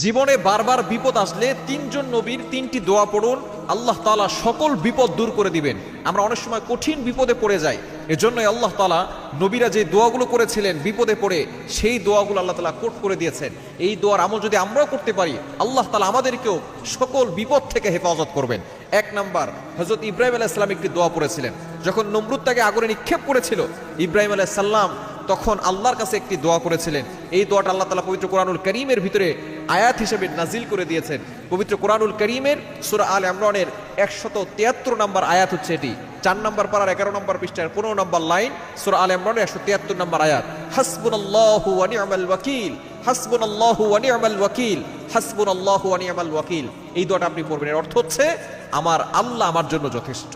জীবনে বারবার বিপদ আসলে তিনজন নবীর তিনটি দোয়া পড়ুন, আল্লাহ তাআলা সকল বিপদ দূর করে দিবেন। আমরা অনেক সময় কঠিন বিপদে পড়ে যাই, এজন্যই আল্লাহ তাআলা নবীরা যে দোয়াগুলো করেছিলেন বিপদে পড়ে, সেই দোয়াগুলো আল্লাহ তাআলা কোট করে দিয়েছেন। এই দোয়ার আমল যদি আমরাও করতে পারি, আল্লাহ তাআলা আমাদেরকেও সকল বিপদ থেকে হেফাজত করবেন। এক নাম্বার, হযরত ইব্রাহিম আলাইহিস সালাম একটি দোয়া পড়েছিলেন। যখন নমরুদ তাকে আগুনে নিক্ষেপ করেছিল, ইব্রাহিম আলাইহিস সালাম তখন আল্লাহর কাছে একটি দোয়া করেছিলেন। এই দোয়াটা আল্লাহ তাআলা পবিত্র কোরআনুল কারীমের ভিতরে আয়াত হিসেবে নাজিল করে দিয়েছেন। পবিত্র কোরআনুল কারীমের সূরা আলে ইমরানের 173 নম্বর আয়াত হচ্ছে এটি। 4 নম্বর পারার 11 নম্বর পৃষ্ঠার 15 নম্বর লাইন, সূরা আলে ইমরানের 173 নম্বর আয়াত। হাসবুনাল্লাহু ওয়া নি'মাল ওয়াকিল, হাসবুনাল্লাহু ওয়া নি'মাল ওয়াকিল, হাসবুনাল্লাহু ওয়া নি'মাল ওয়াকিল। এই দোয়াটা আপনি পড়বেন। এর অর্থ হচ্ছে আমার আল্লাহ আমার জন্য যথেষ্ট।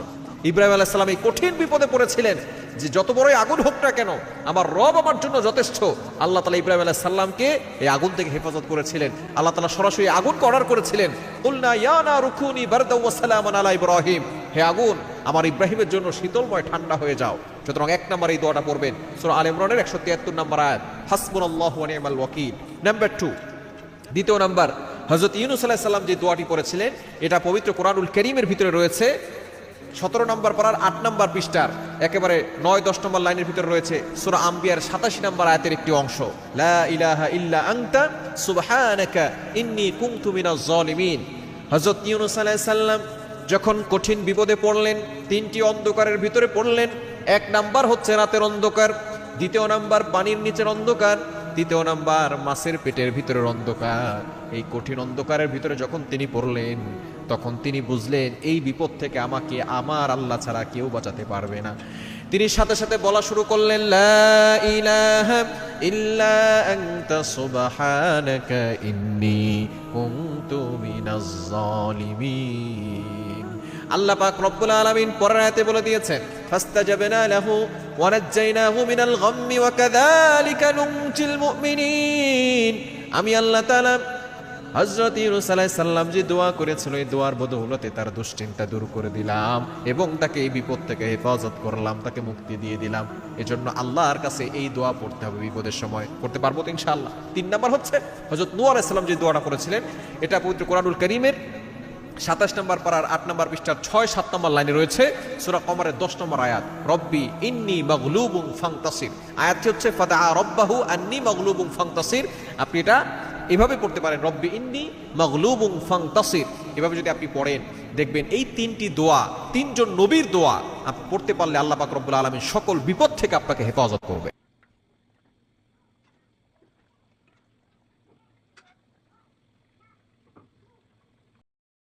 ইব্রাহিম আলাইহিস সালাম এই কঠিন বিপদে পড়েছিলেন যে যত বড়ই আগুন হোক না কেন, আমার রব আমার জন্য যথেষ্ট। আল্লাহ তাআলা ইব্রাহিম আলাইহিস সালামকে এই আগুন থেকে হেফাজত করেছিলেন। আল্লাহ তাআলা সরাসরি আগুনকে অর্ডার করেছিলেন, কুলনা ইয়া নারু কুনি বারদাও ওয়া সালামান আলা ইব্রাহিম, হে আগুন আমার ইব্রাহিমের জন্য শীতলময় ঠান্ডা হয়ে যাও। সুতরাং এক নম্বর এই দোয়াটা পড়বেন, সূরা আলে ইমরানের 173 নম্বর আয়াত, হাসবুনাল্লাহু ওয়া নি'মাল ওয়াকিল। নাম্বার 2, দ্বিতীয় নাম্বার, হযরত ইউনূস আলাইহিস সালাম যে দোয়াটি পড়েছিলেন, এটা পবিত্র কোরআনুল কারীমের ভিতরে রয়েছে। 17 নম্বর পারার 8 নম্বর পৃষ্ঠার একেবারে 9-10 নম্বর লাইনের ভিতরে রয়েছে সূরা আম্বিয়ার 87 নম্বর আয়াতের একটি অংশ, লা ইলাহা ইল্লা আনতা সুবহানাকা ইন্নী কুনতু মিনাজ জালিমিন। হযরত ইউনূস আলাইহিস সালাম যখন কঠিন বিপদে পড়লেন, তিনটি অন্ধকারের ভিতরে পড়লেন। এক নাম্বার হচ্ছে রাতের অন্ধকার, দ্বিতীয় নাম্বার পানির নিচের অন্ধকার, তৃতীয় নাম্বার মাছের পেটের ভিতরের অন্ধকার। এই কঠিন অন্ধকারের ভিতরে যখন তিনি পড়লেন, তখন তিনি বুঝলেন এই বিপদ থেকে আমাকে আমার আল্লাহ ছাড়া কেউ বাঁচাতে পারবে না। তিনি সাথে সাথে বলা শুরু করলেন, লা ইলাহা ইল্লা আনতা সুবহানাকা ইন্নী কুনতু মিনাজ জালিমিন। আল্লাহ পাক রব্বুল আলামিন পরের আয়াতে বলে দিয়েছেন, ফাস্তাজাবনা লাহু ওয়া নাজ্জাইনাহু মিনাল গাম্মি ওয়া কাযালিকা নুনজিল মুমিনিন। আমি আল্লাহ তাআলা হযরত ইউনূস আলাইহিস সালাম যে দোয়া করেছিল, এই দোয়ার বদৌলতে তার দুশ্চিন্তা দূর করে দিলাম এবং তাকে এই বিপদ থেকে হেফাজত করলাম, তাকে মুক্তি দিয়ে দিলাম। এজন্য আল্লাহর কাছে এই দোয়া পড়তে হবে বিপদের সময়। করতে পারবো তো ইনশাআল্লাহ। 3 নাম্বার হচ্ছে হযরত নূহ আলাইহিস সালাম যে দোয়াটা করেছিলেন, এটা পবিত্র কোরআনুল কারীমের 27 নম্বর পারার 8 নম্বর পৃষ্ঠার 6-7 নম্বর লাইনে রয়েছে, সূরা কমরের 10 নম্বর আয়াত, রব্বি ইন্নী মাগলুবুন ফান্তাসির। আয়াতটি হচ্ছে ফাদা রব্বাহু আন্নী মাগলুবুন ফান্তাসির। আপনি এটা এভাবে পড়তে পারেন, রব্বি ইন্নী মাগলুবুন ফান্তাসির। এভাবে যদি আপনি পড়েন, দেখবেন এই তিনটি দোয়া, তিনজন নবীর দোয়া আপনি পড়তে পারলে আল্লাহ পাক রব্বুল আলামিন সকল বিপদ থেকে আপনাকে হেফাজত করবে।